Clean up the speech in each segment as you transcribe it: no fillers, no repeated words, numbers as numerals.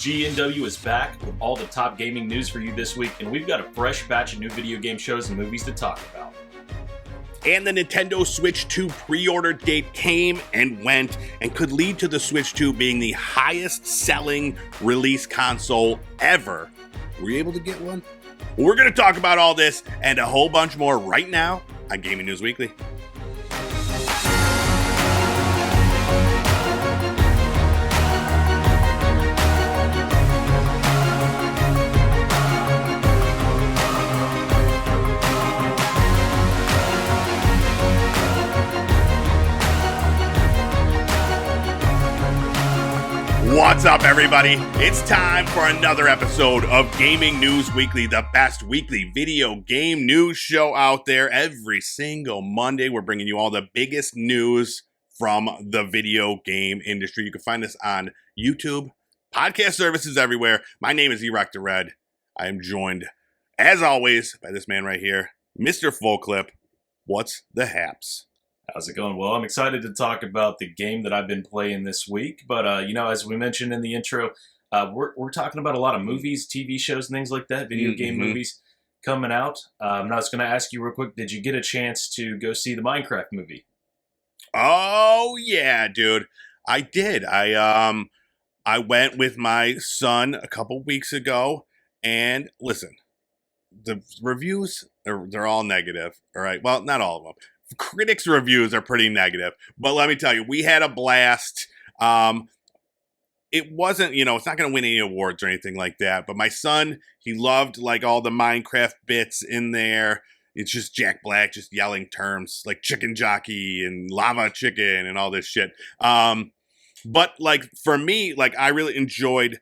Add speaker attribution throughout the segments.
Speaker 1: GNW is back with all the top gaming news for you this week, and we've got a fresh batch of new video game shows and movies to talk about.
Speaker 2: And the Nintendo Switch 2 pre-order date came and went and could lead to the Switch 2 being the highest selling release console ever. Were you able to get one? We're going to talk about all this and a whole bunch more right now on Gaming News Weekly. What's up, everybody? It's time for another episode of Gaming News Weekly, the best weekly video game news show out there. Every single Monday, we're bringing you all the biggest news from the video game industry. You can find us on YouTube, podcast services everywhere. My name is Erect the Red. I am joined, as always, by this man right here, Mr. Full Clip. What's the haps?
Speaker 1: How's it going? Well, I'm excited to talk about the game that I've been playing this week. But, as we mentioned in the intro, we're talking about a lot of movies, TV shows, and things like that, video game movies coming out. And I was going to ask you real quick, did you get a chance to go see the Minecraft movie?
Speaker 2: Oh, yeah, dude. I did. I went with my son a couple weeks ago. And listen, the reviews, they're all negative. All right. Well, not all of them. Critics' reviews are pretty negative, but let me tell you, we had a blast. It wasn't, it's not going to win any awards or anything like that, but my son, he loved like all the Minecraft bits in there. It's just Jack Black just yelling terms like chicken jockey and lava chicken and all this shit. But like for me, like I really enjoyed,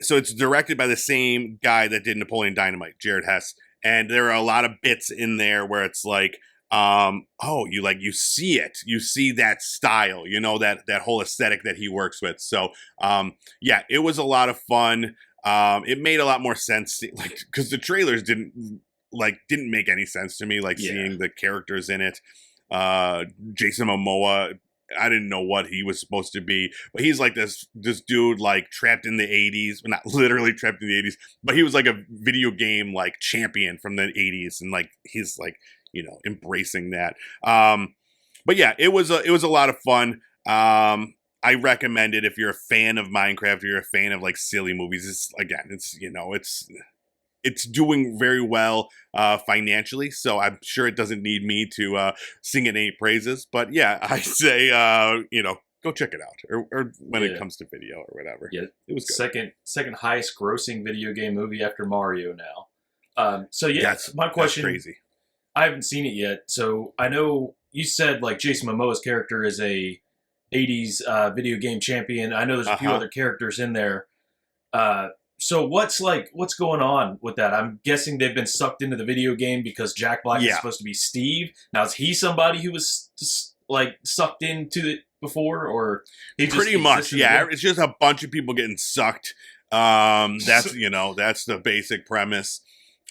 Speaker 2: so it's directed by the same guy that did Napoleon Dynamite, Jared Hess. And there are a lot of bits in there where it's like, you see it, you see that style, that whole aesthetic that he works with. So, it was a lot of fun. It made a lot more sense, like, cause the trailers didn't make any sense to me, seeing the characters in it. Jason Momoa, I didn't know what he was supposed to be, but he's like this dude, like trapped in the 80s, well, not literally trapped in the 80s, but he was like a video game, like champion from the 80s. And like, he's like, embracing that. But yeah, it was a lot of fun. I recommend it if you're a fan of Minecraft or you're a fan of like silly movies. It's doing very well financially, so I'm sure it doesn't need me to sing it any praises. But yeah, I say go check it out, or when it comes to video or whatever. Yeah,
Speaker 1: it was good. Second highest grossing video game movie after Mario now. My question.
Speaker 2: That's crazy.
Speaker 1: I haven't seen it yet, so I know you said like Jason Momoa's character is a 80s video game champion. I know there's a few other characters in there. So what's going on with that? I'm guessing they've been sucked into the video game because Jack Black is supposed to be Steve. Now, is he somebody who was just, sucked into it before, or he just
Speaker 2: pretty much? Yeah, it's just a bunch of people getting sucked. That's that's the basic premise.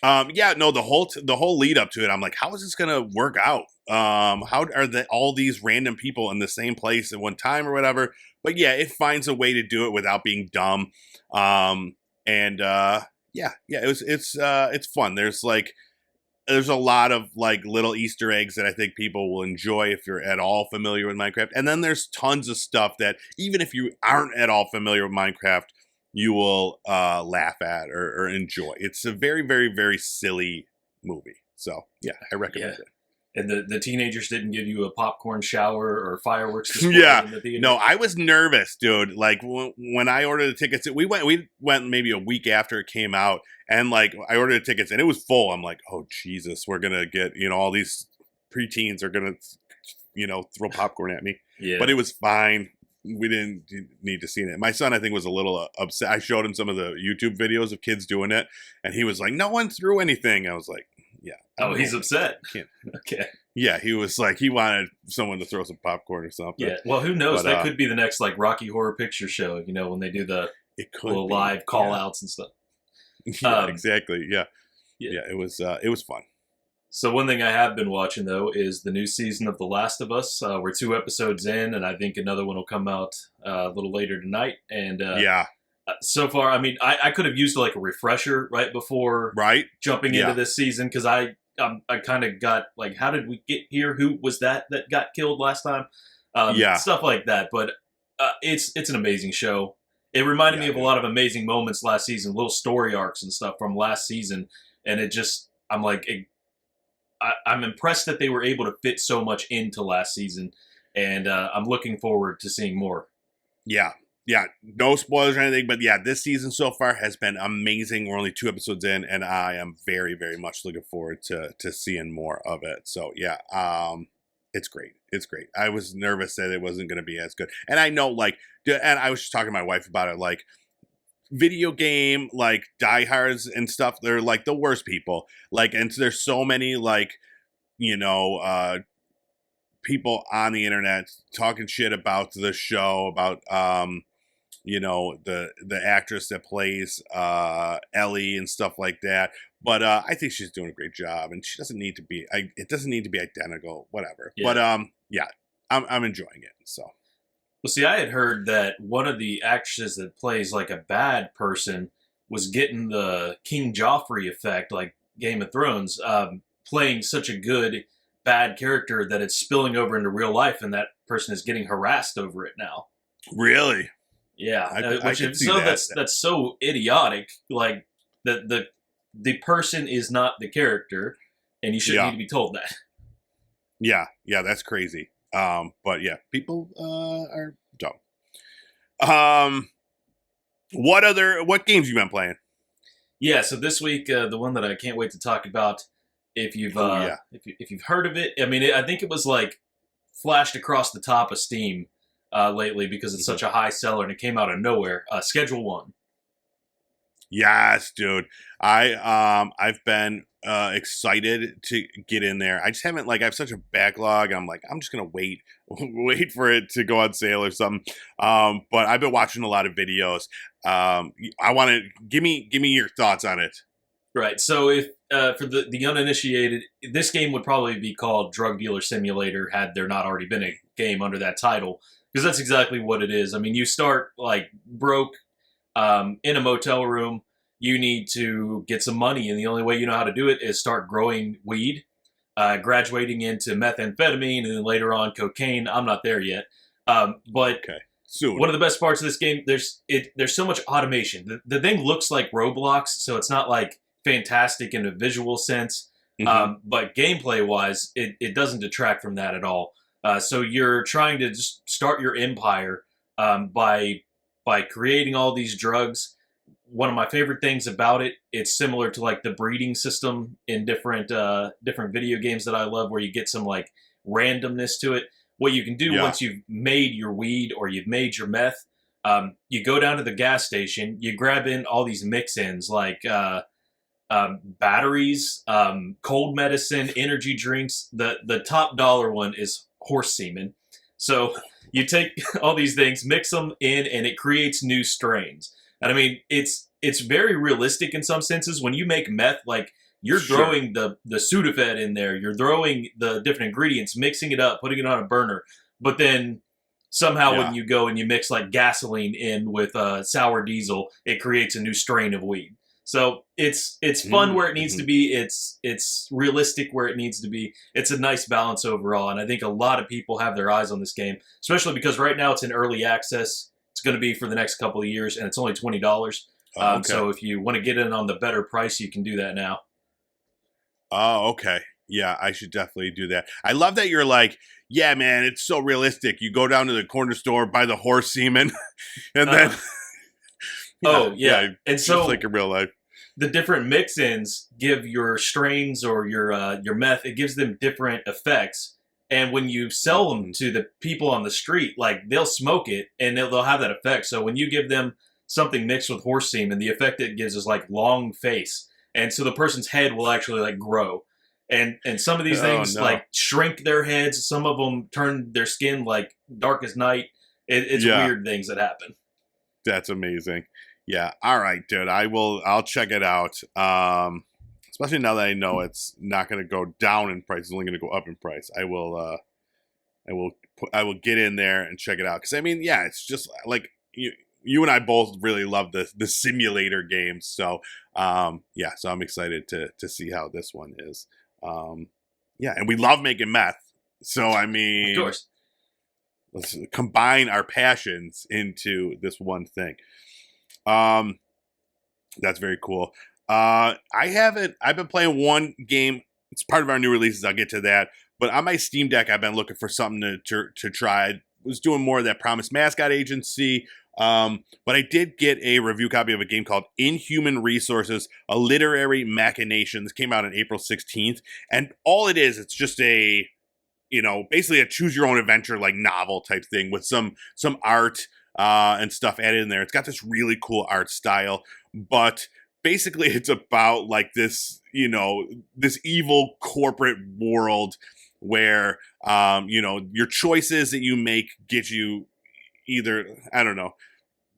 Speaker 2: The whole lead up to it, I'm like, how is this gonna work out? How are all these random people in the same place at one time or whatever? But yeah, it finds a way to do it without being dumb. It's fun. There's a lot of like little Easter eggs that I think people will enjoy if you're at all familiar with Minecraft. And then there's tons of stuff that even if you aren't at all familiar with Minecraft, you will laugh at or enjoy. It's a very, very, very silly movie. So, yeah, I recommend it.
Speaker 1: And the teenagers didn't give you a popcorn shower or fireworks display in the theater?
Speaker 2: No, I was nervous, dude. Like, when I ordered the tickets, we went maybe a week after it came out, and, like, I ordered the tickets, and it was full. I'm like, oh, Jesus, we're going to get, all these preteens are going to, throw popcorn at me. Yeah. But it was fine. We didn't need to see it. My son, I think, was a little upset. I showed him some of the YouTube videos of kids doing it, and he was like, no one threw anything. I was like, yeah.
Speaker 1: Oh, he's upset. Okay.
Speaker 2: Yeah, he was like, he wanted someone to throw some popcorn or something.
Speaker 1: Yeah, well, who knows? That could be the next, like, Rocky Horror Picture Show, when they do the little live call-outs and stuff.
Speaker 2: Yeah, exactly, yeah. It was fun.
Speaker 1: So one thing I have been watching, though, is the new season of The Last of Us. We're 2 episodes in, and I think another one will come out a little later tonight. And So far, I mean, I could have used like a refresher right before
Speaker 2: Right?
Speaker 1: jumping into
Speaker 2: Yeah.
Speaker 1: this season because I kind of got like, how did we get here? Who was that got killed last time?
Speaker 2: Yeah.
Speaker 1: Stuff like that. But it's an amazing show. It reminded
Speaker 2: Yeah,
Speaker 1: me of a
Speaker 2: dude.
Speaker 1: lot of amazing moments last season, little story arcs and stuff from last season, and it just I'm like I'm impressed that they were able to fit so much into last season, and I'm looking forward to seeing more.
Speaker 2: Yeah. Yeah. No spoilers or anything, but yeah, this season so far has been amazing. We're only 2 episodes in, and I am very, very much looking forward to seeing more of it. So yeah, it's great. It's great. I was nervous that it wasn't going to be as good, and I know, like, and I was just talking to my wife about it, like, video game like diehards and stuff, they're like the worst people. Like, and so there's so many like, you know, people on the internet talking shit about the show, about you know, the actress that plays Ellie and stuff like that. But I think she's doing a great job, and she doesn't need to be. It doesn't need to be identical, whatever.
Speaker 1: Yeah.
Speaker 2: But yeah, I'm enjoying it. So
Speaker 1: Well, see, I had heard that one of the actresses that plays like a bad person was getting the King Joffrey effect, like Game of Thrones, playing such a good bad character that it's spilling over into real life, and that person is getting harassed over it now.
Speaker 2: really,
Speaker 1: Yeah,
Speaker 2: I
Speaker 1: which
Speaker 2: could
Speaker 1: is
Speaker 2: see
Speaker 1: so
Speaker 2: that.
Speaker 1: that's so idiotic. Like the person is not the character, and you shouldn't
Speaker 2: Yeah.
Speaker 1: need to be told that.
Speaker 2: Yeah, that's crazy. But yeah, people are dumb. What games you been playing?
Speaker 1: Yeah, so this week, the one that I can't wait to talk about, if you've
Speaker 2: Oh yeah.
Speaker 1: if you've heard of it, I mean, I think it was like flashed across the top of Steam lately because it's such a high seller and it came out of nowhere. Schedule One.
Speaker 2: Yes, dude. I've been excited to get in there. I just haven't, like, I have such a backlog. I'm like, I'm just gonna wait wait for it to go on sale or something. But I've been watching a lot of videos. I want to give me your thoughts on it.
Speaker 1: Right. So if for the uninitiated, this game would probably be called Drug Dealer Simulator had there not already been a game under that title, because that's exactly what it is. I mean, you start like broke in a motel room. You need to get some money, and the only way you know how to do it is start growing weed, graduating into methamphetamine, and then later on cocaine. I'm not there yet, but
Speaker 2: Okay. Soon.
Speaker 1: one of the best parts of this game, there's so much automation. The thing looks like Roblox, so it's not like fantastic in a visual sense, but gameplay wise, it doesn't detract from that at all. So you're trying to just start your empire by creating all these drugs. One of my favorite things about it, it's similar to like the breeding system in different video games that I love, where you get some like randomness to it. What you can do once you've made your weed or you've made your meth, you go down to the gas station, you grab in all these mix-ins like batteries, cold medicine, energy drinks. The top dollar one is horse semen. So you take all these things, mix them in, and it creates new strains. And I mean, it's very realistic in some senses. When you make meth, like you're throwing the Sudafed in there, you're throwing the different ingredients, mixing it up, putting it on a burner. But then somehow when you go and you mix like gasoline in with sour diesel, it creates a new strain of weed. So it's fun where it needs to be. It's realistic where it needs to be. It's a nice balance overall, and I think a lot of people have their eyes on this game, especially because right now it's in early access. It's going to be for the next couple of years, and it's only $20.
Speaker 2: Okay.
Speaker 1: So if you want to get in on the better price, you can do that now.
Speaker 2: Oh, okay. Yeah, I should definitely do that. I love that you're like, yeah, man, it's so realistic. You go down to the corner store, buy the horse semen, and then
Speaker 1: and so
Speaker 2: just like in real life.
Speaker 1: The different mix-ins give your strains or your meth, it gives them different effects. And when you sell them to the people on the street, like they'll smoke it and they'll have that effect. So when you give them something mixed with horse semen, the effect it gives is like long face. And so the person's head will actually like grow. And some of these things like shrink their heads. Some of them turn their skin like dark as night. It's weird things that happen.
Speaker 2: That's amazing. Yeah. All right, dude. I'll check it out. Especially now that I know it's not going to go down in price. It's only going to go up in price. I will get in there and check it out. Cause I mean, yeah, it's just like you and I both really love the simulator games. So yeah, so I'm excited to see how this one is. Yeah, and we love making meth. So I mean,
Speaker 1: of course,
Speaker 2: let's combine our passions into this one thing. That's very cool. I've been playing one game. It's part of our new releases. I'll get to that. But on my Steam Deck, I've been looking for something to try. I was doing more of that Promised Mascot Agency. But I did get a review copy of a game called Inhuman Resources, a Literary Machination. This came out on April 16th. And all it is, it's just basically a choose your own adventure like novel type thing with some art and stuff added in there. It's got this really cool art style, but basically it's about like this, this evil corporate world where, your choices that you make get you either, I don't know,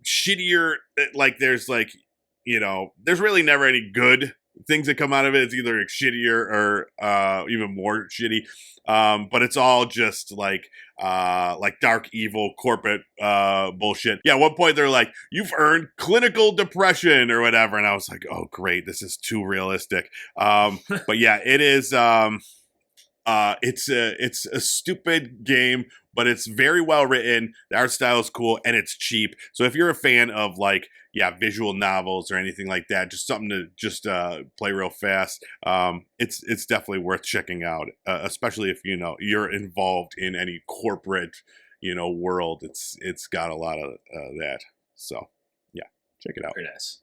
Speaker 2: shittier. Like there's there's really never any good things that come out of it. It's either shittier or even more shitty. But it's all just like dark evil corporate bullshit. Yeah, at one point they're like, "You've earned clinical depression" or whatever, and I was like, "Oh great, this is too realistic." But yeah, it is. It's a stupid game, but it's very well written. The art style is cool and it's cheap. So if you're a fan of visual novels or anything like that, just something to just play real fast, it's definitely worth checking out. Especially if you're involved in any corporate world. It's got a lot of that. So yeah, check it out.
Speaker 1: Very nice.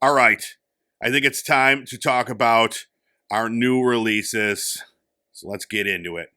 Speaker 2: All right, I think it's time to talk about our new releases. So let's get into it.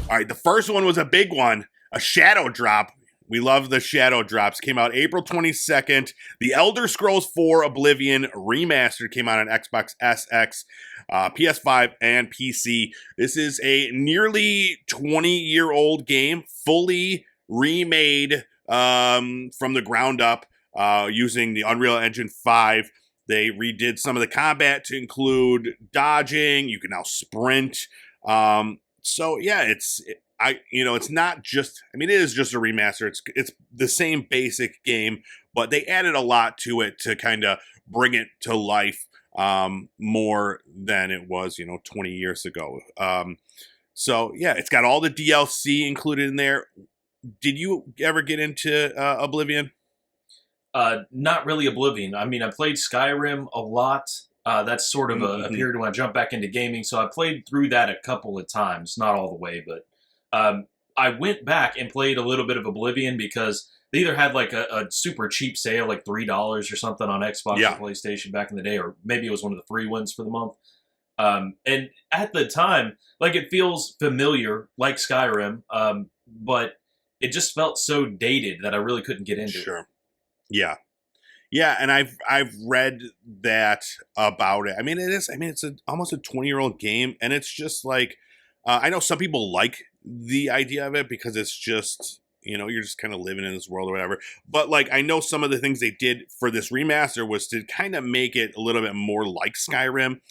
Speaker 2: All right, the first one was a big one, a shadow drop. We love the shadow drops. Came out April 22nd. The Elder Scrolls 4 Oblivion Remastered came out on Xbox SX, PS5, and PC. This is a nearly 20-year-old game, fully remade from the ground up. Using the Unreal Engine 5. They redid some of the combat to include dodging. You can now sprint. So yeah, it's not just. I mean, it is just a remaster. It's the same basic game, but they added a lot to it to kind of bring it to life more than it was 20 years ago. So yeah, it's got all the DLC included in there. Did you ever get into Oblivion?
Speaker 1: Not really Oblivion. I mean, I played Skyrim a lot. That's sort of a period when I jumped back into gaming. So I played through that a couple of times, not all the way, but I went back and played a little bit of Oblivion because they either had like a super cheap sale, like $3 or something on Xbox or PlayStation back in the day, or maybe it was one of the free ones for the month. And at the time, it feels familiar, like Skyrim, but it just felt so dated that I really couldn't get into it.
Speaker 2: Sure. Yeah, and I've read that about it. I mean, it's almost a 20-year-old game, and it's just I know some people like the idea of it because it's just you're just kind of living in this world or whatever. But I know some of the things they did for this remaster was to kind of make it a little bit more like Skyrim,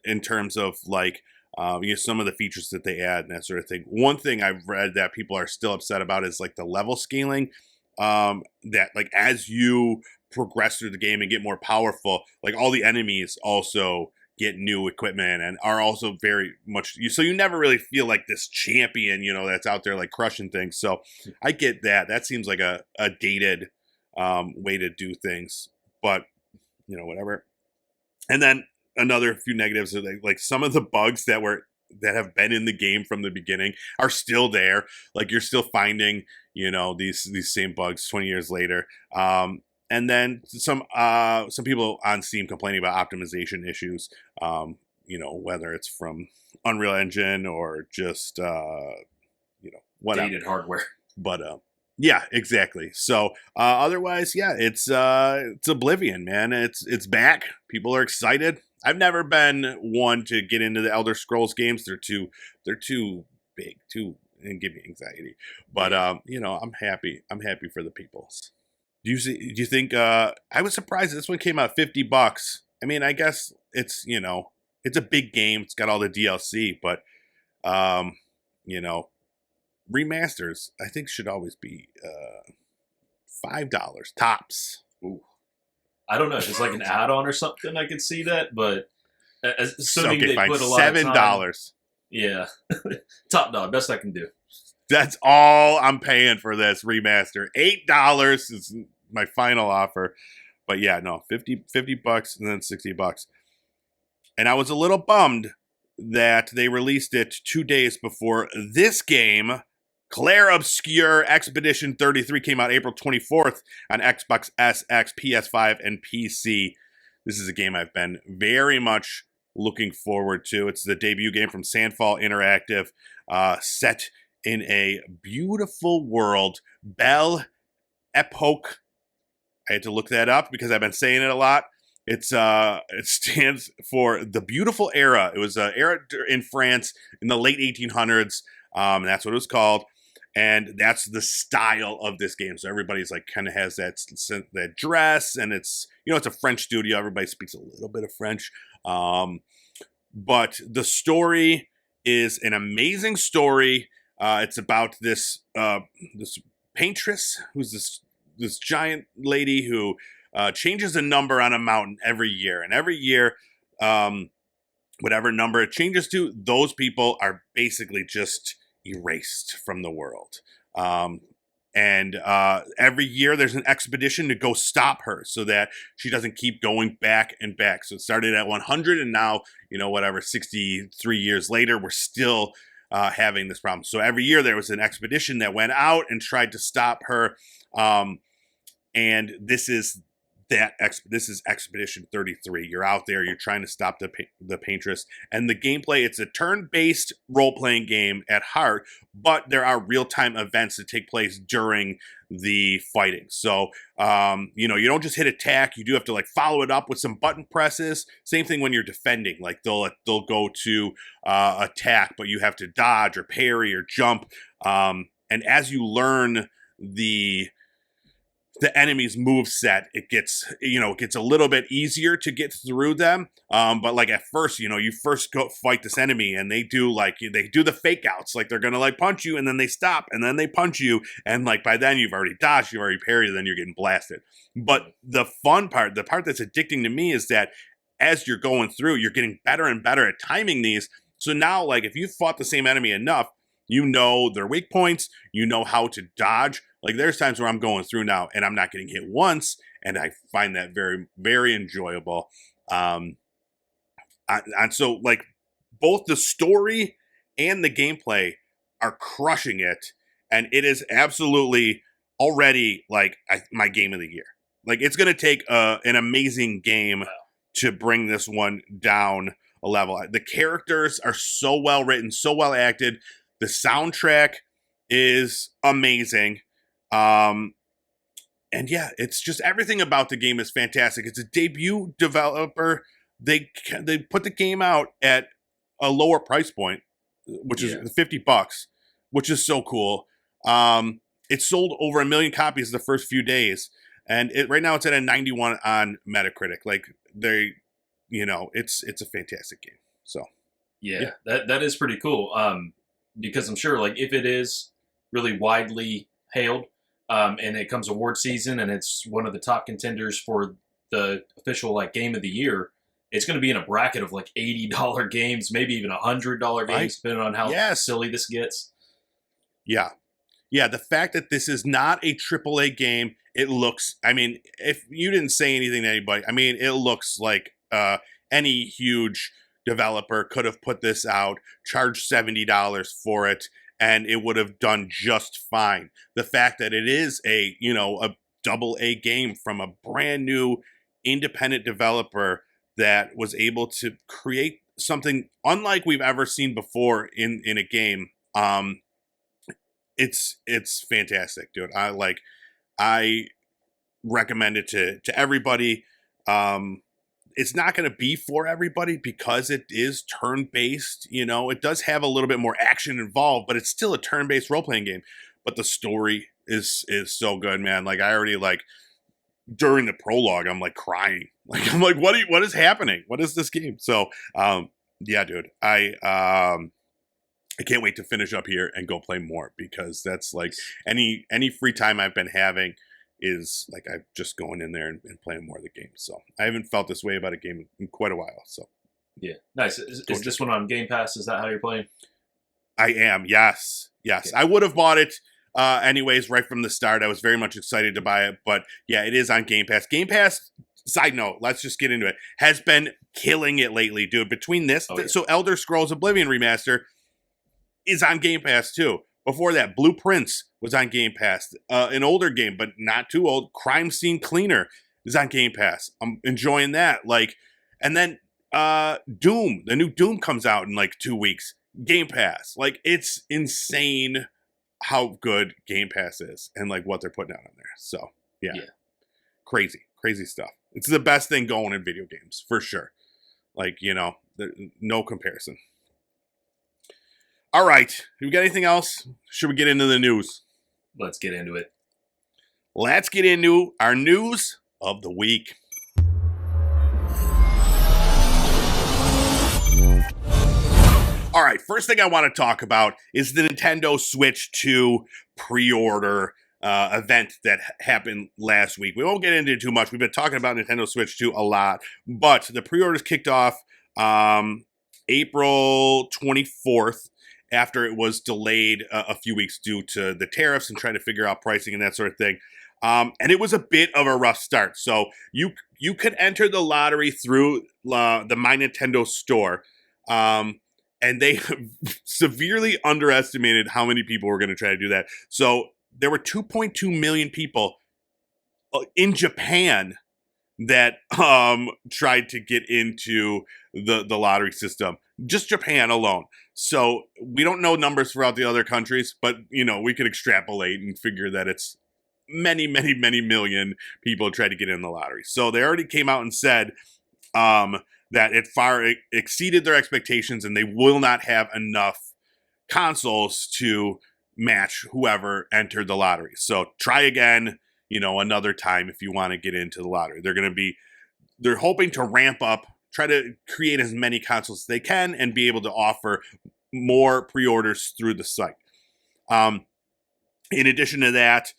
Speaker 2: in terms of some of the features that they add and that sort of thing. One thing I've read that people are still upset about is the level scaling. That as you progress through the game and get more powerful, all the enemies also get new equipment and are also very much so you never really feel like this champion that's out there crushing things. So I get that seems like a dated way to do things, but whatever. And then another few negatives are some of the bugs that have been in the game from the beginning are still there. You're still finding, these same bugs 20 years later. And then some people on Steam complaining about optimization issues, whether it's from Unreal Engine or just, whatever.
Speaker 1: Dated hardware.
Speaker 2: But, yeah, exactly. So, otherwise, yeah, it's Oblivion, man. It's back. People are excited. I've never been one to get into the Elder Scrolls games. They're too big, and give me anxiety. But I'm happy. I'm happy for the people. Do you think? I was surprised this one came out $50. I mean, I guess it's a big game. It's got all the DLC, but you know, remasters, I think, should always be $5 tops.
Speaker 1: Ooh. I don't know if it's like an add-on or something. I could see that, but assuming
Speaker 2: Okay,
Speaker 1: they
Speaker 2: fine.
Speaker 1: put a lot of time.
Speaker 2: $7.
Speaker 1: Yeah, top dog, best I can do.
Speaker 2: That's all I'm paying for this remaster. $8 is my final offer. But yeah, no, 50 bucks and then $60. And I was a little bummed that they released it 2 days before this game. Clair Obscur Expedition 33 came out April 24th on Xbox SX, PS5, and PC. This is a game I've been very much looking forward to. It's the debut game from Sandfall Interactive, set in a beautiful world, Belle Epoque. I had to look that up because I've been saying it a lot. It stands for the beautiful era. It was an era in France in the late 1800s. And that's what it was called. And that's the style of this game. So everybody's like kind of has that dress, and it's, you know, it's a French studio. Everybody speaks a little bit of French. But the story is an amazing story. It's about this paintress who's this giant lady who changes a number on a mountain every year. And every year, whatever number it changes to, those people are basically just erased from the world. And every year there's an expedition to go stop her so that she doesn't keep going back and back. So it started at 100, and now, you know, whatever, 63 years later, we're still having this problem. So every year there was an expedition that went out and tried to stop her. And this is Expedition 33. You're out there, you're trying to stop the paintress. And the gameplay, it's a turn-based role-playing game at heart, but there are real-time events that take place during the fighting. So, you know, you don't just hit attack, you do have to like follow it up with some button presses. Same thing when you're defending, like they'll go to attack, but you have to dodge or parry or jump. And as you learn the enemy's move set, it gets a little bit easier to get through them. But like at first, you know, you first go fight this enemy and they do the fake outs, like they're gonna like punch you and then they stop and then they punch you, and like by then you've already dodged, you've already parried, and then you're getting blasted. But the fun part, the part that's addicting to me, is that as you're going through, you're getting better and better at timing these. So now, like, if you've fought the same enemy enough, you know their weak points, you know how to dodge. Like, there's times where I'm going through now and I'm not getting hit once, and I find that very, very enjoyable. And so, like, both the story and the gameplay are crushing it, and it is absolutely already, like, my game of the year. Like, it's going to take an amazing game to bring this one down a level. The characters are so well written, so well acted. The soundtrack is amazing. And yeah, it's just everything about the game is fantastic. It's a debut developer. They put the game out at a lower price point, which is $50, which is so cool. It sold over 1 million copies the first few days, and right now it's at a 91 on Metacritic. Like, it's a fantastic game. So
Speaker 1: yeah. that is pretty cool. Because I'm sure, like, if it is really widely hailed, and it comes award season and it's one of the top contenders for the official, like, game of the year, it's going to be in a bracket of like $80 games, maybe even $100 games, depending on how silly this gets. Yeah.
Speaker 2: Yeah, the fact that this is not a AAA game, it looks, I mean, if you didn't say anything to anybody, I mean, it looks like any huge developer could have put this out, charged $70 for it, and it would have done just fine. The fact that it is a AA game from a brand new independent developer that was able to create something unlike we've ever seen before in a game, it's fantastic, dude. I recommend it to everybody. It's not going to be for everybody because it is turn-based. You know, it does have a little bit more action involved, but it's still a turn-based role-playing game. But the story is so good, man. Like, I already, like, during the prologue, I'm like crying. Like, I'm like, what is happening? What is this game? So, yeah, dude, I can't wait to finish up here and go play more, because that's like any free time I've been having is like I'm just going in there and playing more of the game. So I haven't felt this way about a game in quite a while. So
Speaker 1: yeah, nice. Is this one on Game Pass? Is that how you're playing?
Speaker 2: I am. Yes. Okay. I would have bought it anyways right from the start. I was very much excited to buy it, but yeah, it is on Game Pass. Game Pass, side note, let's just get into it, has been killing it lately, dude. Between this, so Elder Scrolls Oblivion Remaster is on Game Pass too. Before that, Blueprints was on Game Pass. An older game, but not too old, Crime Scene Cleaner is on Game Pass. I'm enjoying that. Like, and then Doom, the new Doom comes out in like 2 weeks. Game Pass. Like, it's insane how good Game Pass is and like what they're putting out on there. So yeah. Crazy stuff. It's the best thing going in video games for sure. Like, you know, no comparison. All right. Do we got anything else? Should we get into the news?
Speaker 1: Let's get into it.
Speaker 2: Let's get into our news of the week. All right, first thing I want to talk about is the Nintendo Switch 2 pre-order event that happened last week. We won't get into it too much. We've been talking about Nintendo Switch 2 a lot, but the pre-orders kicked off April 24th after it was delayed a few weeks due to the tariffs and trying to figure out pricing and that sort of thing. And it was a bit of a rough start. So you could enter the lottery through the My Nintendo store. And they severely underestimated how many people were going to try to do that. So there were 2.2 million people in Japan that tried to get into the lottery system. Just Japan alone. So we don't know numbers throughout the other countries, but you know, we could extrapolate and figure that it's many million people tried to get in the lottery. So they already came out and said that it far exceeded their expectations and they will not have enough consoles to match whoever entered the lottery. So try again, you know, another time if you want to get into the lottery. They're hoping to ramp up, try to create as many consoles as they can and be able to offer more pre-orders through the site. In addition to that,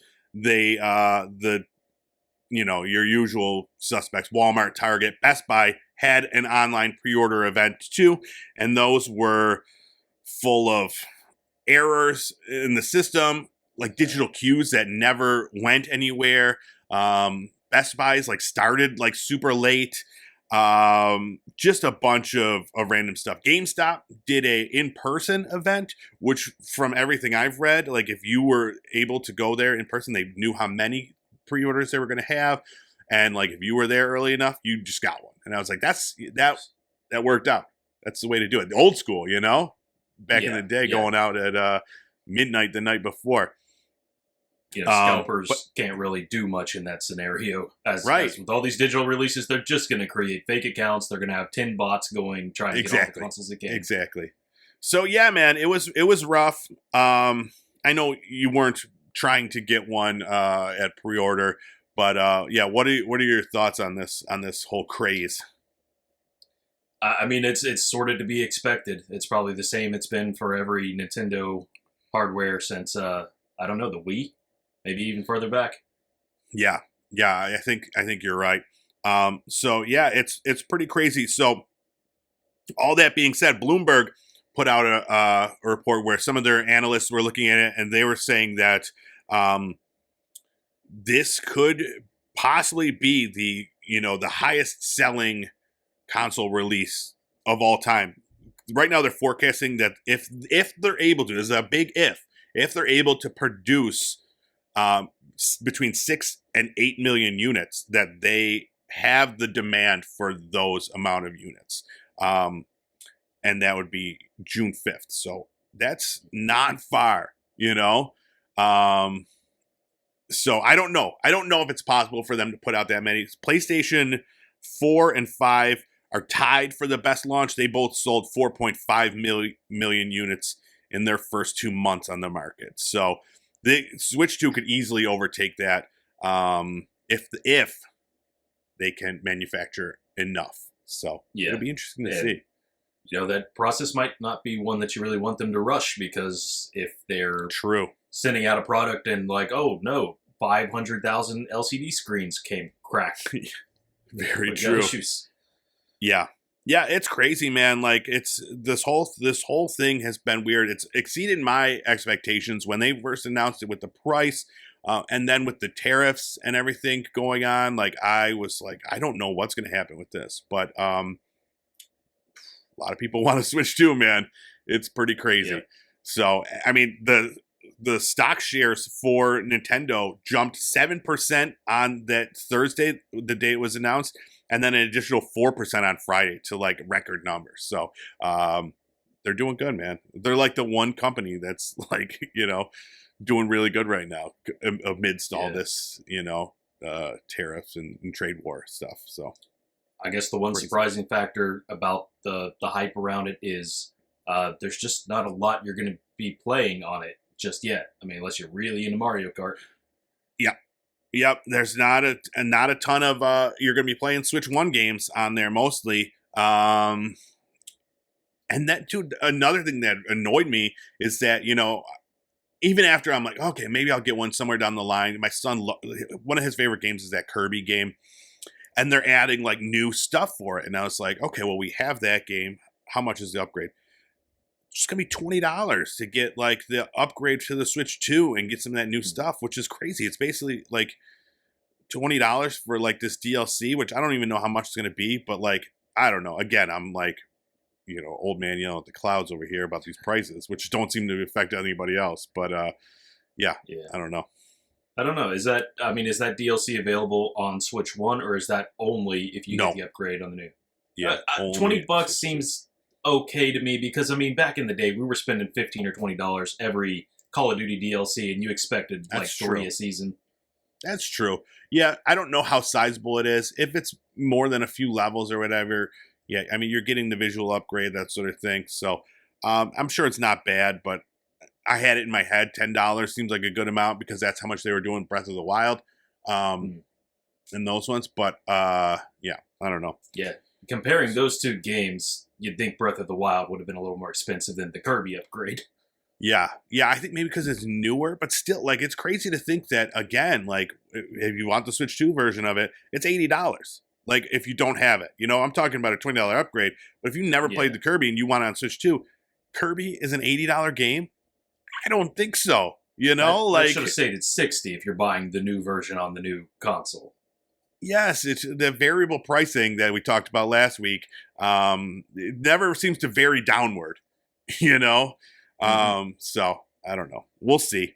Speaker 2: your usual suspects, Walmart, Target, Best Buy, had an online pre-order event too, and those were full of errors in the system, like digital queues that never went anywhere. Best Buy's like started like super late. Just a bunch of random stuff. GameStop did a in-person event, which from everything I've read, like if you were able to go there in person, they knew how many pre-orders they were going to have. And like, if you were there early enough, you just got one. And I was like, that worked out. That's the way to do it. The old school, you know, back in the day, going out at midnight the night before.
Speaker 1: You know, scalpers can't really do much in that scenario. As with all these digital releases, they're just going to create fake accounts. They're going to have 10 bots going, trying to get all the consoles they can.
Speaker 2: Exactly. So yeah, man, it was rough. I know you weren't trying to get one at pre-order, but yeah, what are your thoughts on this whole craze?
Speaker 1: I mean, it's sort of to be expected. It's probably the same it's been for every Nintendo hardware since I don't know, the Wii. Maybe even further back. Yeah,
Speaker 2: I think you're right. So yeah, it's pretty crazy. So all that being said, Bloomberg put out a report where some of their analysts were looking at it, and they were saying that this could possibly be the highest selling console release of all time. Right now, they're forecasting that if they're able to, this is a big if they're able to produce between 6 and 8 million units, that they have the demand for those amount of units. And that would be June 5th. So that's not far, you know? So I don't know. I don't know if it's possible for them to put out that many. PlayStation 4 and 5 are tied for the best launch. They both sold 4.5 million units in their first 2 months on the market. So the Switch 2 could easily overtake that if they can manufacture enough. So it'll be interesting to see.
Speaker 1: that process might not be one that you really want them to rush, because if they're
Speaker 2: True.
Speaker 1: sending out a product and like, oh no, 500,000 LCD screens came cracked.
Speaker 2: Very
Speaker 1: We got
Speaker 2: true.
Speaker 1: issues.
Speaker 2: Yeah. Yeah, it's crazy, man. Like, it's this whole thing has been weird. It's exceeded my expectations when they first announced it with the price, and then with the tariffs and everything going on. Like, I was like, I don't know what's going to happen with this, but a lot of people want to switch too, man. It's pretty crazy.
Speaker 1: Yeah.
Speaker 2: So, I mean, the stock shares for Nintendo jumped 7% on that Thursday, the day it was announced, and then an additional 4% on Friday to like record numbers. So they're doing good, man. They're like the one company that's like, doing really good right now amidst all this, tariffs and trade war stuff. So
Speaker 1: I guess the one surprising factor about the hype around it is there's just not a lot you're going to be playing on it just yet. I mean, unless you're really into Mario Kart.
Speaker 2: Yep. There's not a ton of you're going to be playing Switch 1 games on there mostly. And that, dude, another thing that annoyed me is that, even after I'm like, okay, maybe I'll get one somewhere down the line. My son, one of his favorite games is that Kirby game. And they're adding like new stuff for it. And I was like, okay, well, we have that game. How much is the upgrade? It's going to be $20 to get like the upgrade to the Switch 2 and get some of that new stuff, which is crazy. It's basically like $20 for like this DLC, which I don't even know how much it's going to be. But like, I don't know. Again, I'm like, old man yelling at the clouds over here about these prices, which don't seem to affect anybody else. But yeah, I don't know.
Speaker 1: I don't know. Is that DLC available on Switch 1, or is that only if you get the upgrade on the new?
Speaker 2: Yeah,
Speaker 1: $20 seems okay to me, because I mean, back in the day, we were spending $15 or $20 every Call of Duty DLC, and you expected like 3 a season. That's
Speaker 2: true. Yeah, I don't know how sizable it is. If it's more than a few levels or whatever, yeah, I mean, you're getting the visual upgrade, that sort of thing. So I'm sure it's not bad, but I had it in my head. $10 seems like a good amount because that's how much they were doing Breath of the Wild and those ones. But yeah, I don't know.
Speaker 1: Yeah, comparing those two games, you'd think Breath of the Wild would have been a little more expensive than the Kirby upgrade.
Speaker 2: Yeah, I think maybe because it's newer, but still, like, it's crazy to think that, again, like, if you want the Switch 2 version of it, it's $80. Like, if you don't have it. I'm talking about a $20 upgrade, but if you never played the Kirby and you want it on Switch 2, Kirby is an $80 game? I don't think so.
Speaker 1: I should have stated $60 if you're buying the new version on the new console.
Speaker 2: Yes, it's the variable pricing that we talked about last week. It never seems to vary downward, So I don't know. We'll see.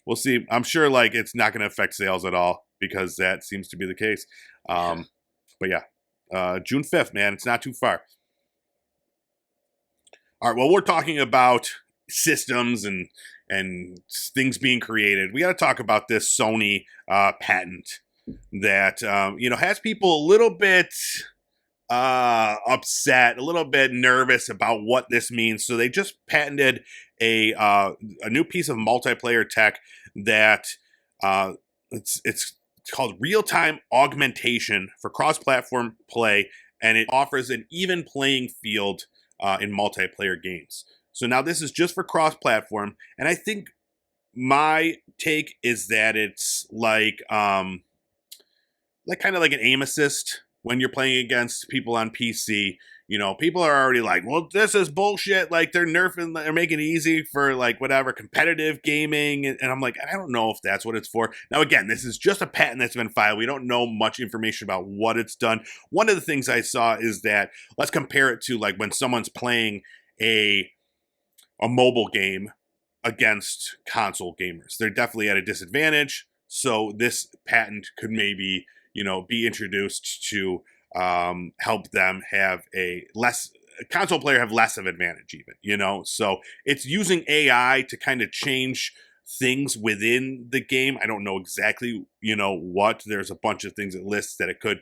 Speaker 2: I'm sure like it's not going to affect sales at all because that seems to be the case. But yeah, June 5th, man. It's not too far. All right. Well, we're talking about systems and things being created. We got to talk about this Sony patent that has people a little bit upset, a little bit nervous about what this means. So they just patented a new piece of multiplayer tech that it's called real-time augmentation for cross-platform play, and it offers an even playing field in multiplayer games. So now this is just for cross-platform, and I think my take is that it's like kind of like an aim assist when you're playing against people on PC. People are already like, well, this is bullshit. Like, they're making it easy for like whatever competitive gaming. And I'm like, I don't know if that's what it's for. Now, again, this is just a patent that's been filed. We don't know much information about what it's done. One of the things I saw is that let's compare it to like when someone's playing a mobile game against console gamers. They're definitely at a disadvantage. So this patent could maybe, be introduced to help them have a console player have less of advantage even, So it's using AI to kind of change things within the game. I don't know exactly, what. There's a bunch of things it lists that it could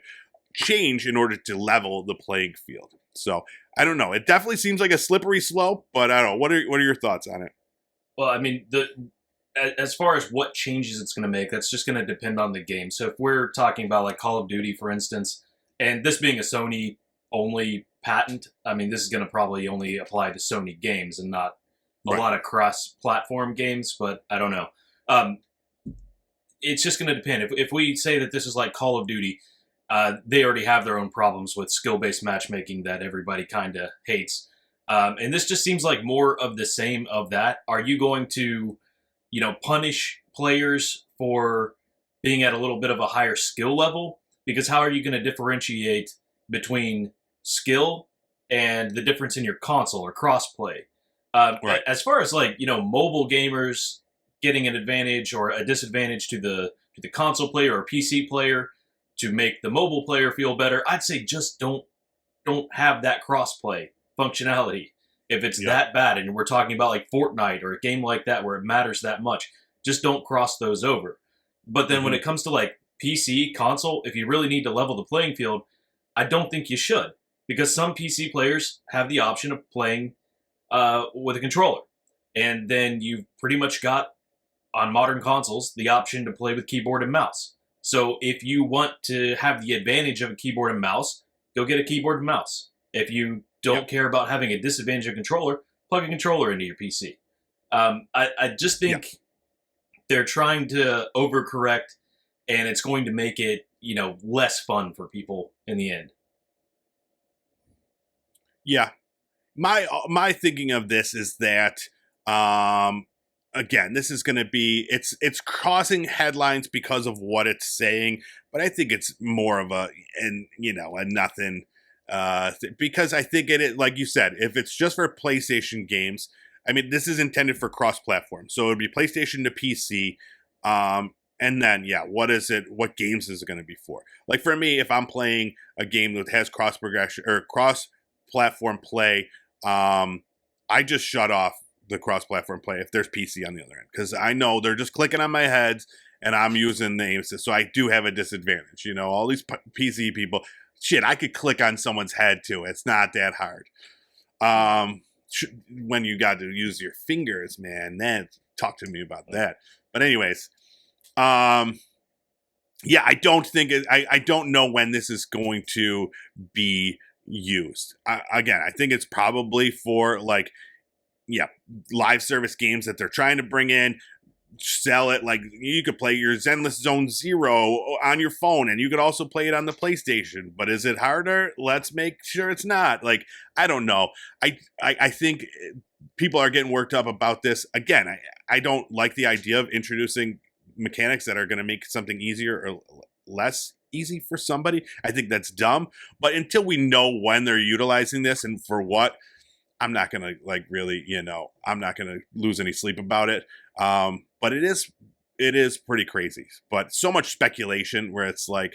Speaker 2: change in order to level the playing field. So I don't know. It definitely seems like a slippery slope, but I don't know. What are your thoughts on it?
Speaker 1: Well, I mean, as far as what changes it's going to make, that's just going to depend on the game. So if we're talking about like Call of Duty, for instance, and this being a Sony-only patent. I mean, this is going to probably only apply to Sony games and not a
Speaker 2: Right.
Speaker 1: lot of cross-platform games, but I don't know. It's just going to depend. If we say that this is like Call of Duty, they already have their own problems with skill-based matchmaking that everybody kind of hates. And this just seems like more of the same of that. Are you going to, punish players for being at a little bit of a higher skill level? Because how are you going to differentiate between skill and the difference in your console or crossplay?
Speaker 2: Right.
Speaker 1: As far as mobile gamers getting an advantage or a disadvantage to the console player or PC player to make the mobile player feel better, I'd say just don't have that crossplay functionality. If it's that bad, and we're talking about like Fortnite or a game like that where it matters that much, just don't cross those over. But then when it comes to like PC, console, if you really need to level the playing field, I don't think you should. Because some PC players have the option of playing with a controller. And then you've pretty much got, on modern consoles, the option to play with keyboard and mouse. So if you want to have the advantage of a keyboard and mouse, go get a keyboard and mouse. If you don't care about having a disadvantage of controller, plug a controller into your PC. I just think they're trying to overcorrect, and it's going to make it, less fun for people in the end.
Speaker 2: Yeah. My thinking of this is that, again, this is going to be, it's causing headlines because of what it's saying, but I think it's more of a nothing, because I think like you said, if it's just for PlayStation games, I mean, this is intended for cross-platform, so it would be PlayStation to PC, and then, what games is it going to be for? Like for me, if I'm playing a game that has cross-progression or cross-platform play, I just shut off the cross-platform play if there's PC on the other end, because I know they're just clicking on my heads and I'm using the aim assist, so I do have a disadvantage. All these PC people, shit, I could click on someone's head too. It's not that hard. When you got to use your fingers, man, then talk to me about that. But anyways, I don't think I don't know when this is going to be used. I think it's probably for live service games that they're trying to bring in, sell it. Like you could play your Zenless Zone Zero on your phone, and you could also play it on the PlayStation. But is it harder? Let's make sure it's not. Like, I don't know. I think people are getting worked up about this. Again, I don't like the idea of introducing mechanics that are going to make something easier or less easy for somebody. I think that's dumb. But until we know when they're utilizing this and for what, I'm not going to really, I'm not going to lose any sleep about it. But it is pretty crazy. But so much speculation where it's like,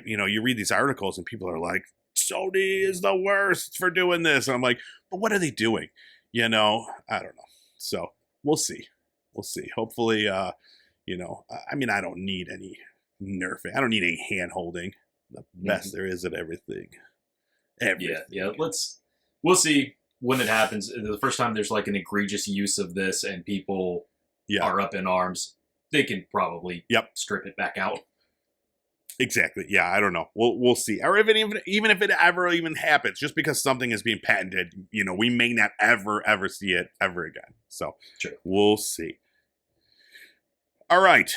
Speaker 2: you read these articles and people are like, Sony is the worst for doing this. And I'm like, but what are they doing? I don't know. So we'll see. Hopefully, I don't need any nerfing. I don't need any hand holding. The best there is at everything.
Speaker 1: Yeah. We'll see when it happens. The first time there's like an egregious use of this and people are up in arms, they can probably strip it back out.
Speaker 2: Exactly. Yeah, I don't know. We'll see. Or if it even if it ever even happens, just because something is being patented, we may not ever see it ever again. So We'll see. All right.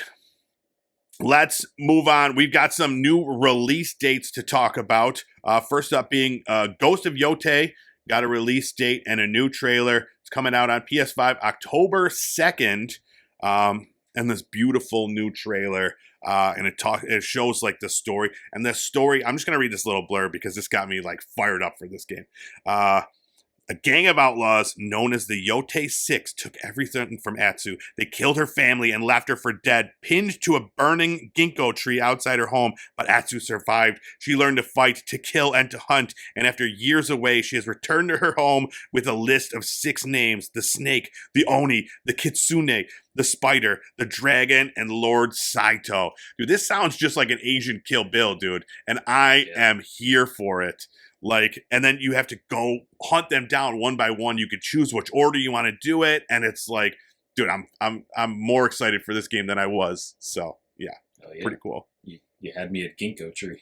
Speaker 2: Let's move on. We've got some new release dates to talk about. First up being Ghost of Yotei got a release date and a new trailer. It's coming out on PS5 October 2nd. And this beautiful new trailer. And it shows like the story. And the story, I'm just going to read this little blurb because this got me like fired up for this game. A gang of outlaws known as the Yotei Six took everything from Atsu. They killed her family and left her for dead, pinned to a burning ginkgo tree outside her home. But Atsu survived. She learned to fight, to kill, and to hunt. And after years away, she has returned to her home with a list of 6 names: the snake, the oni, the kitsune, the spider, the dragon, and Lord Saito. Dude, this sounds just like an Asian Kill Bill, dude. And I am here for it. And then you have to go hunt them down one by one. You could choose which order you want to do it, and it's like, dude, I'm more excited for this game than I was. So pretty cool.
Speaker 1: You had me at ginkgo tree.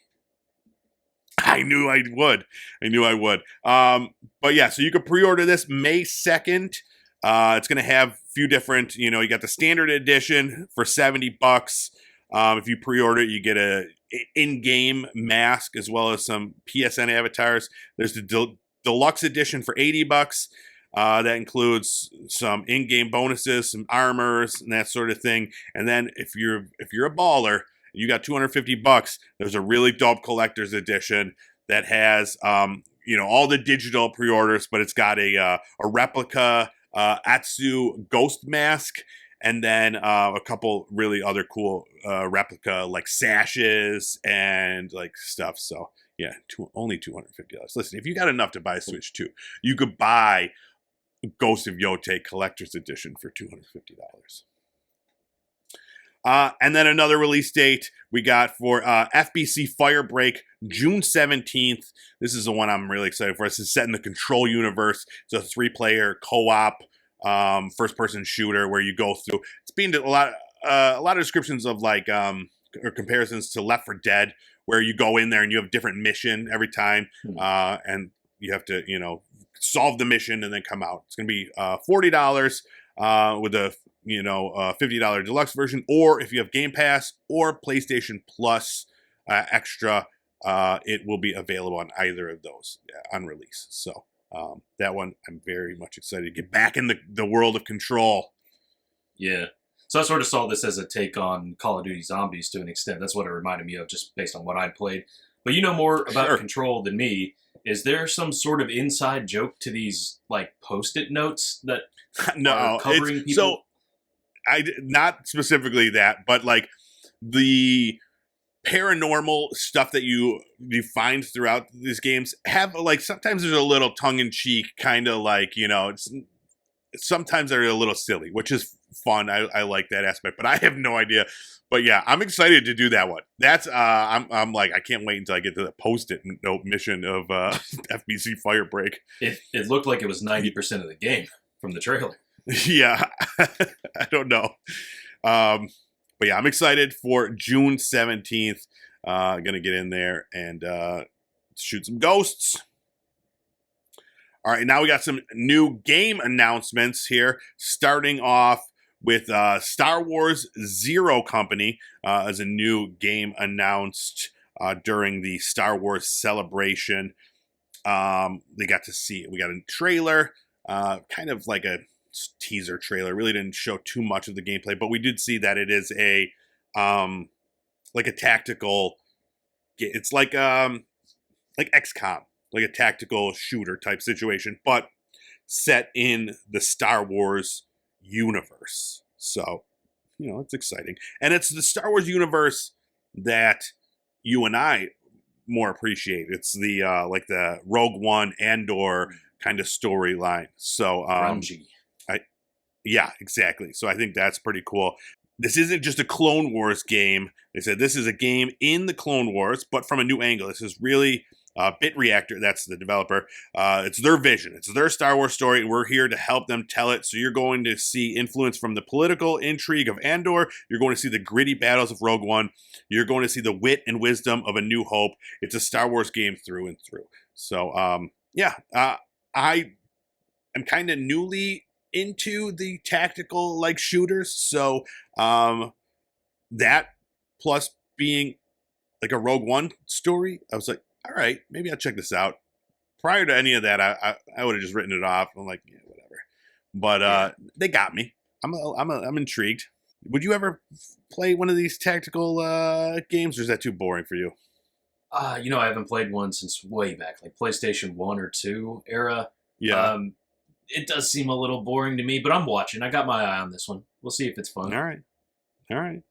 Speaker 2: I knew I would. But yeah, so you can pre-order this May 2nd. It's going to have a few different, you got the standard edition for $70. If you pre-order it, you get a in-game mask as well as some PSN avatars. There's the deluxe edition for $80. That includes some in-game bonuses, some armors, and that sort of thing. And then if you're a baller, you got $250. There's a really dope collector's edition that has all the digital pre-orders, but it's got a replica Atsu ghost mask, and then a couple really other cool replica like sashes and like stuff. So yeah, only $250. Listen, if you got enough to buy a Switch 2, you could buy Ghost of Yotei Collector's Edition for $250. And then another release date we got for FBC Firebreak, June 17th. This is the one I'm really excited for. This is set in the Control universe. It's a 3-player co-op first-person shooter where you go through. It's been a lot of descriptions of like or comparisons to Left 4 Dead, where you go in there and you have a different mission every time, and you have to solve the mission and then come out. It's going to be $40 with a $50 deluxe version, or if you have Game Pass or PlayStation Plus extra, it will be available on either of those on release. So that one I'm very much excited to get back in the world of Control.
Speaker 1: Yeah. So I sort of saw this as a take on Call of Duty Zombies to an extent. That's what it reminded me of, just based on what I played. But you know more about Control than me. Is there some sort of inside joke to these like Post-it notes that are covering people?
Speaker 2: So not specifically that, but like the paranormal stuff that you find throughout these games have like, sometimes there's a little tongue-in-cheek kind of like, sometimes they're a little silly, which is fun. I like that aspect, but I have no idea. But yeah, I'm excited to do that one. That's I'm like, I can't wait until I get to the Post-it note mission of FBC Firebreak.
Speaker 1: It looked like it was 90% of the game from the trailer.
Speaker 2: Yeah, I don't know. But yeah, I'm excited for June 17th. Gonna get in there and shoot some ghosts. All right, now we got some new game announcements here, starting off with Star Wars Zero Company as a new game announced during the Star Wars celebration. They got to see it. We got a trailer, kind of like a teaser trailer. Really didn't show too much of the gameplay, but we did see that it is a like a tactical. It's like XCOM, like a tactical shooter type situation, but set in the Star Wars universe. So, it's exciting. And it's the Star Wars universe that you and I more appreciate. It's the like the Rogue One Andor kind of storyline. So,
Speaker 1: grungy.
Speaker 2: Yeah, exactly. So I think that's pretty cool. This isn't just a Clone Wars game. They said this is a game in the Clone Wars, but from a new angle. This is really Bit Reactor, that's the developer. It's their vision. It's their Star Wars story, and we're here to help them tell it. So you're going to see influence from the political intrigue of Andor. You're going to see the gritty battles of Rogue One. You're going to see the wit and wisdom of A New Hope. It's a Star Wars game through and through. So, I am kind of newly into the tactical like shooters. So, that plus being like a Rogue One story, I was like, all right, maybe I'll check this out. Prior to any of that, I would have just written it off. I'm like, yeah, whatever. But they got me. I'm intrigued. Would you ever play one of these tactical games, or is that too boring for you?
Speaker 1: I haven't played one since way back, like PlayStation 1 or 2 era.
Speaker 2: Yeah.
Speaker 1: It does seem a little boring to me, but I'm watching. I got my eye on this one. We'll see if it's fun.
Speaker 2: All right.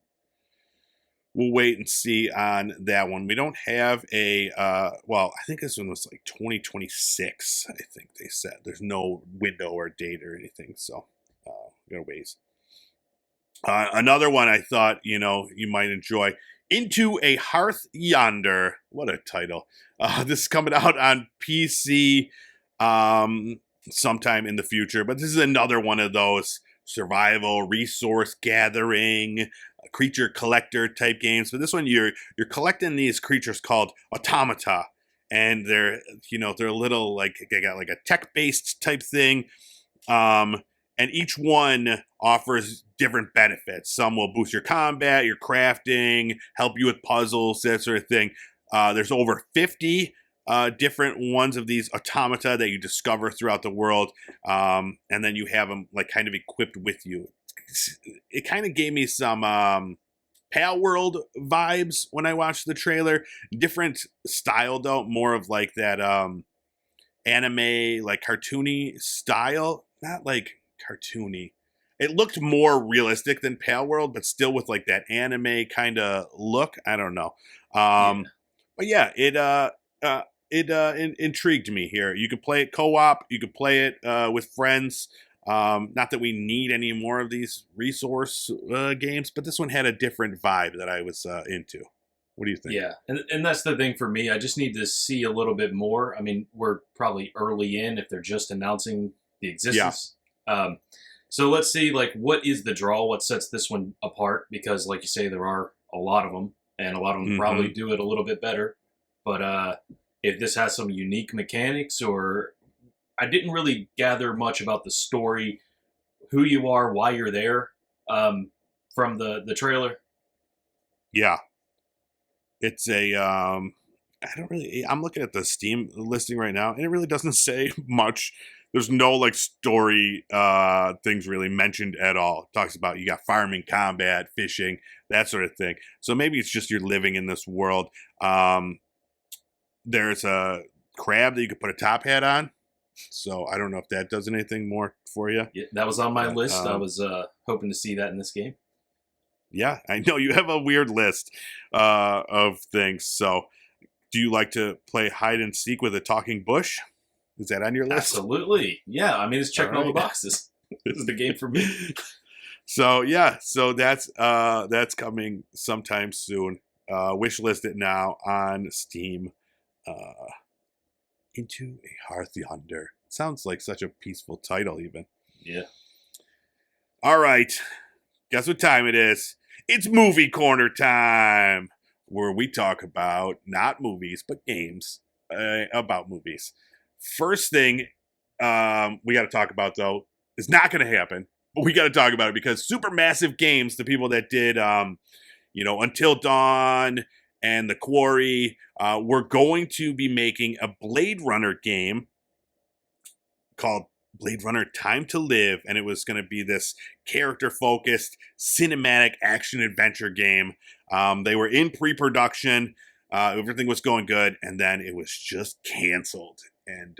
Speaker 2: We'll wait and see on that one. We don't have a, I think this one was like 2026, I think they said. There's no window or date or anything, so we gotta wait. Another one I thought, you might enjoy. Into a Hearth Yonder. What a title. This is coming out on PC sometime in the future, but this is another one of those survival, resource gathering, creature collector type games. But this one, you're collecting these creatures called automata, and they're a little like they got like a tech-based type thing. And each one offers different benefits. Some will boost your combat, your crafting, help you with puzzles, that sort of thing. There's over 50 different ones of these automata that you discover throughout the world, and then you have them like kind of equipped with you. It kind of gave me some Pal World vibes when I watched the trailer. Different style though, more of like that anime, like cartoony style. Not like cartoony. It looked more realistic than Pal World, but still with like that anime kind of look. I don't know. But yeah, it intrigued me here. You could play it co-op. You could play it with friends. Not that we need any more of these resource games, but this one had a different vibe that I was into. What do you think?
Speaker 1: Yeah, and that's the thing for me. I just need to see a little bit more. I mean, we're probably early in if they're just announcing the existence. Yeah. So let's see, like, what is the draw? What sets this one apart? Because, like you say, there are a lot of them, and a lot of them probably do it a little bit better. But if this has some unique mechanics, or I didn't really gather much about the story, who you are, why you're there, from the trailer.
Speaker 2: Yeah. It's a, I'm looking at the Steam listing right now, and it really doesn't say much. There's no like story things really mentioned at all. It talks about you got farming, combat, fishing, that sort of thing. So maybe it's just you're living in this world. There's a crab that you could put a top hat on. So I don't know if that does anything more for you.
Speaker 1: Yeah, that was on my list. I was hoping to see that in this game.
Speaker 2: Yeah, I know you have a weird list of things. So do you like to play hide and seek with a talking bush? Is that on your list?
Speaker 1: Absolutely. Yeah, I mean, it's checking all the boxes. This is the game for me.
Speaker 2: So yeah, so that's coming sometime soon. Wish list it now on Steam. Into a Hearth Yonder. Sounds like such a peaceful title, even.
Speaker 1: Yeah.
Speaker 2: All right. Guess what time it is? It's movie corner time, where we talk about not movies, but games about movies. First thing we got to talk about, though, is not going to happen, but we got to talk about it because Supermassive Games, the people that did, Until Dawn and The Quarry, we're going to be making a Blade Runner game called Blade Runner Time to Live, and it was going to be this character-focused cinematic action-adventure game. They were in pre-production. Everything was going good, and then it was just canceled. And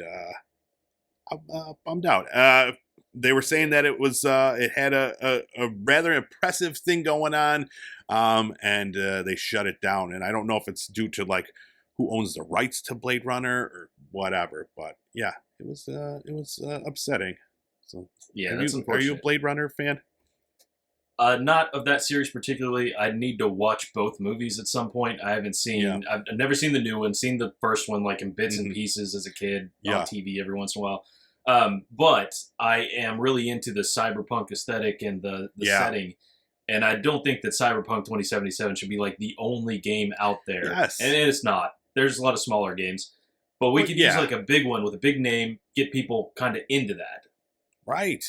Speaker 2: I'm bummed out. They were saying that it had a rather impressive thing going on, and they shut it down. And I don't know if it's due to like who owns the rights to Blade Runner or whatever. But yeah, it was upsetting. So
Speaker 1: yeah, that's unfortunate.
Speaker 2: Are you a Blade Runner fan?
Speaker 1: Not of that series particularly. I need to watch both movies at some point. I haven't seen. Yeah. I've never seen the new one. Seen the first one like in bits and pieces as a kid on TV every once in a while. But I am really into the cyberpunk aesthetic and the setting. And I don't think that Cyberpunk 2077 should be like the only game out there.
Speaker 2: Yes.
Speaker 1: And it's not. There's a lot of smaller games. But we could use like a big one with a big name, get people kind of into that.
Speaker 2: Right.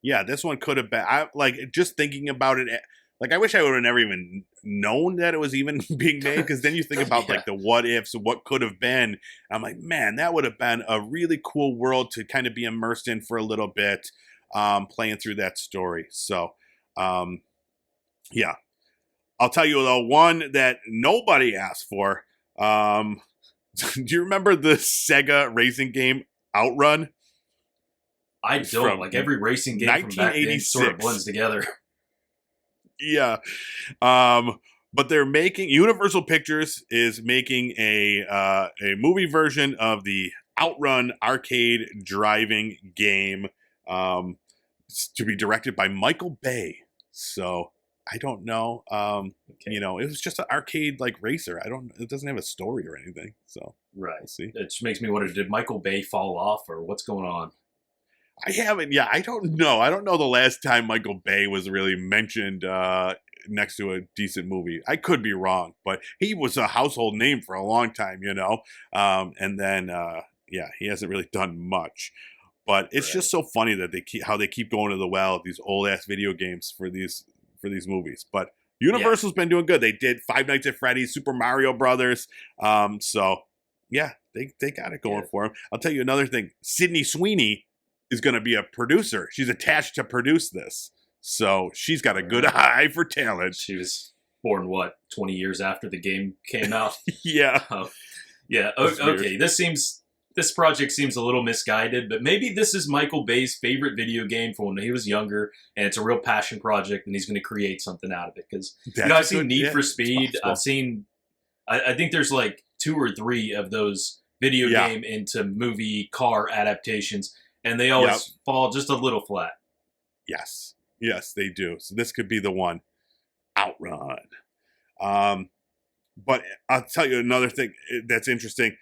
Speaker 2: Yeah, this one could have been. I like just thinking about it. Like, I wish I would have never even known that it was even being made, because then you think about like the what ifs, what could have been. I'm like, man, that would have been a really cool world to kind of be immersed in for a little bit, playing through that story. So, yeah, I'll tell you though, one that nobody asked for. Do you remember the Sega racing game Outrun?
Speaker 1: I don't. Like every racing game from back then sort of blends together.
Speaker 2: Yeah. But they're making, Universal Pictures is making a movie version of the Outrun arcade driving game to be directed by Michael Bay. So I don't know. It was just an arcade like racer. It doesn't have a story or anything. So
Speaker 1: right.
Speaker 2: We'll see.
Speaker 1: It just makes me wonder, did Michael Bay fall off or what's going on?
Speaker 2: I haven't. Yeah, I don't know. I don't know the last time Michael Bay was really mentioned next to a decent movie. I could be wrong, but he was a household name for a long time, and then he hasn't really done much. But it's just so funny that they keep going to the well at these old ass video games for these movies. But Universal's been doing good. They did Five Nights at Freddy's, Super Mario Brothers. So yeah, they got it going for them. I'll tell you another thing. Sydney Sweeney is going to be a producer. She's attached to produce this. So she's got a good eye for talent.
Speaker 1: She was born, 20 years after the game came out?
Speaker 2: Yeah.
Speaker 1: Okay, this project seems a little misguided, but maybe this is Michael Bay's favorite video game from when he was younger, and it's a real passion project, and he's going to create something out of it. Because I've seen Need for Speed. I've seen, I think there's like 2 or 3 of those video game into movie car adaptations, and they always fall just a little flat.
Speaker 2: Yes, they do. So this could be the one. Outrun. But I'll tell you another thing that's interesting.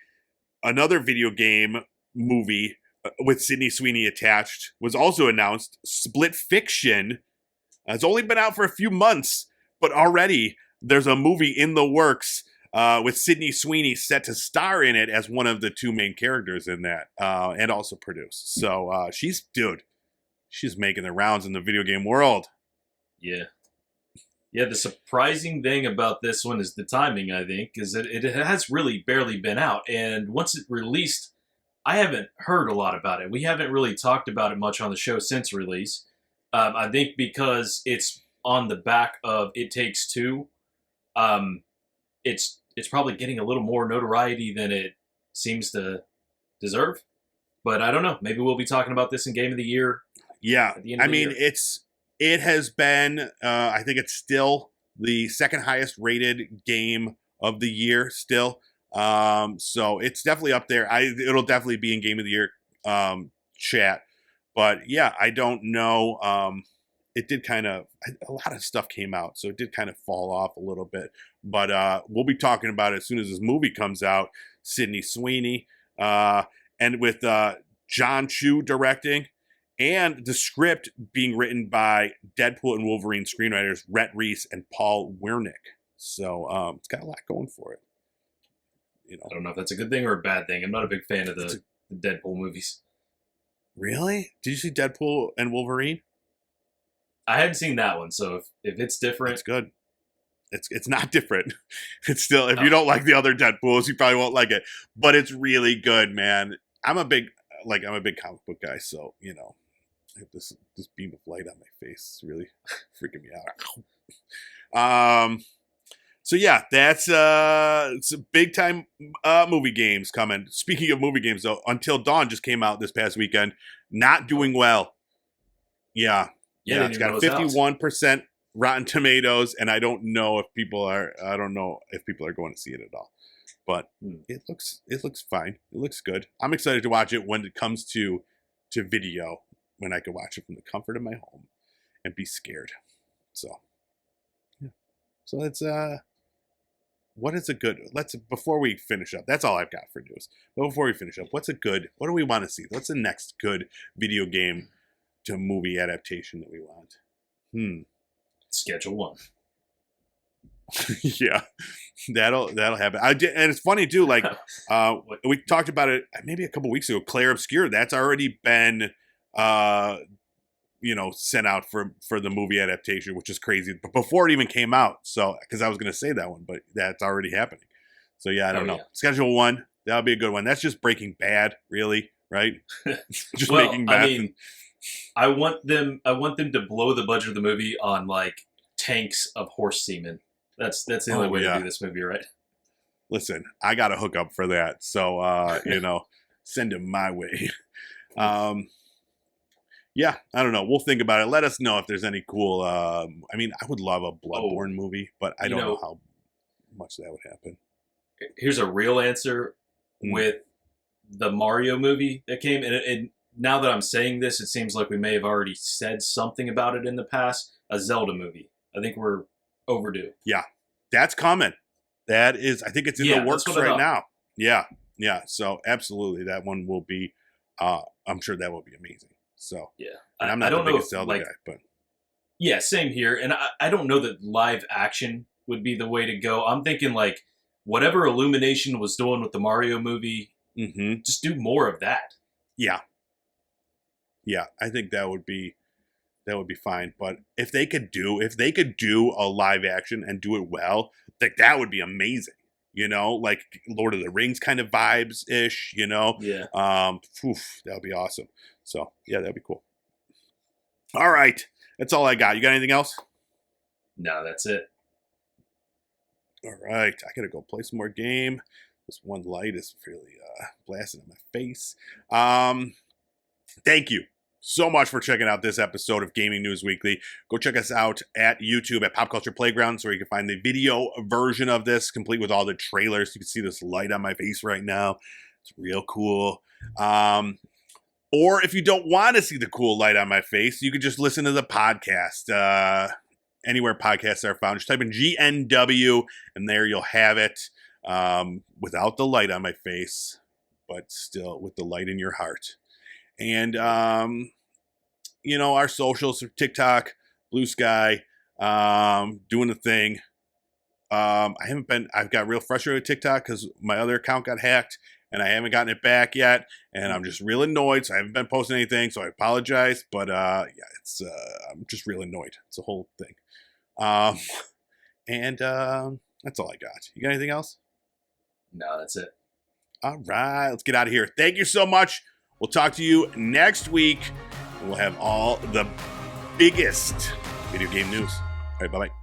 Speaker 2: Another video game movie with Sydney Sweeney attached was also announced. Split Fiction. It's only been out for a few months, but already there's a movie in the works with Sydney Sweeney set to star in it as one of the 2 main characters in that, and also produce. So she's making the rounds in the video game world.
Speaker 1: Yeah, the surprising thing about this one is the timing, I think, is that it has really barely been out. And once it released, I haven't heard a lot about it. We haven't really talked about it much on the show since release. I think because it's on the back of It Takes Two, it's probably getting a little more notoriety than it seems to deserve. But I don't know. Maybe we'll be talking about this in Game of the Year.
Speaker 2: Yeah, it has been, I think it's still the second highest rated game of the year still. So it's definitely up there. It'll definitely be in Game of the Year chat. But yeah, I don't know. It did a lot of stuff came out, so it did kind of fall off a little bit. But we'll be talking about it as soon as this movie comes out. Sydney Sweeney, and with John Chu directing. And the script being written by Deadpool and Wolverine screenwriters Rhett Reese and Paul Wernick. So it's got a lot going for it.
Speaker 1: I don't know if that's a good thing or a bad thing. I'm not a big fan of the Deadpool movies.
Speaker 2: Really? Did you see Deadpool and Wolverine?
Speaker 1: I hadn't seen that one, so if it's different...
Speaker 2: It's good. It's not different. It's still, if you don't like the other Deadpools, you probably won't like it. But it's really good, man. I'm a big comic book guy, so, I have this beam of light on my face. It's really freaking me out. So yeah, that's it's a big time movie games coming. Speaking of movie games, though, Until Dawn just came out this past weekend. Not doing well. Yeah, it's got 51% Rotten Tomatoes, and I don't know if people are going to see it at all. But it looks fine. It looks good. I'm excited to watch it when it comes to video, when I can watch it from the comfort of my home and be scared. So, yeah. So that's what is a good? Before we finish up, that's all I've got for news. But before we finish up, what do we want to see? What's the next good video game to movie adaptation that we want?
Speaker 1: Schedule 1.
Speaker 2: Yeah, that'll happen. And it's funny too. Like we talked about it maybe a couple weeks ago. Clair Obscur, that's already been sent out for the movie adaptation, which is crazy. But before it even came out, so because I was going to say that one, but that's already happening. So yeah, I don't know. Yeah. Schedule 1, that'll be a good one. That's just Breaking Bad, really, right? Just making bad.
Speaker 1: I mean, I want them to blow the budget of the movie on like tanks of horse semen. That's the only way to do this movie, right?
Speaker 2: Listen, I got a hookup for that, so send him my way. Yeah, I don't know. We'll think about it. Let us know if there's any cool. I would love a Bloodborne movie, but I don't know how much that would happen.
Speaker 1: Here's a real answer with the Mario movie that came, and now that I'm saying this, it seems like we may have already said something about it in the past. A Zelda movie. I think we're overdue.
Speaker 2: Yeah, that's coming. That is, I think it's in the works right now. Yeah. So absolutely, that one will be. I'm sure that will be amazing. So
Speaker 1: yeah,
Speaker 2: and I'm not the biggest Zelda guy, but
Speaker 1: Yeah, same here. And I don't know that live action would be the way to go. I'm thinking like whatever Illumination was doing with the Mario movie, just do more of that.
Speaker 2: Yeah. Yeah, I think that would be fine. But if they could do a live action and do it well, like that would be amazing. You know, like Lord of the Rings kind of vibes ish. You know,
Speaker 1: Yeah.
Speaker 2: That would be awesome. So yeah, that'd be cool. All right, that's all I got. You got anything else?
Speaker 1: No, that's it.
Speaker 2: All right, I gotta go play some more game. This one light is really blasting in my face. Thank you so much for checking out this episode of Gaming News Weekly. Go check us out at YouTube at Pop Culture Playground, where you can find the video version of this, complete with all the trailers. You can see this light on my face right now. It's real cool. Or if you don't want to see the cool light on my face, you can just listen to the podcast. Anywhere podcasts are found, just type in GNW, and there you'll have it. Without the light on my face, but still with the light in your heart. And, our socials are TikTok, Blue Sky, doing the thing. I've got real frustrated with TikTok because my other account got hacked and I haven't gotten it back yet. And I'm just real annoyed. So I haven't been posting anything. So I apologize. But, I'm just real annoyed. It's a whole thing. That's all I got. You got anything else?
Speaker 1: No, that's it.
Speaker 2: All right, let's get out of here. Thank you so much. We'll talk to you next week. We'll have all the biggest video game news. All right, bye-bye.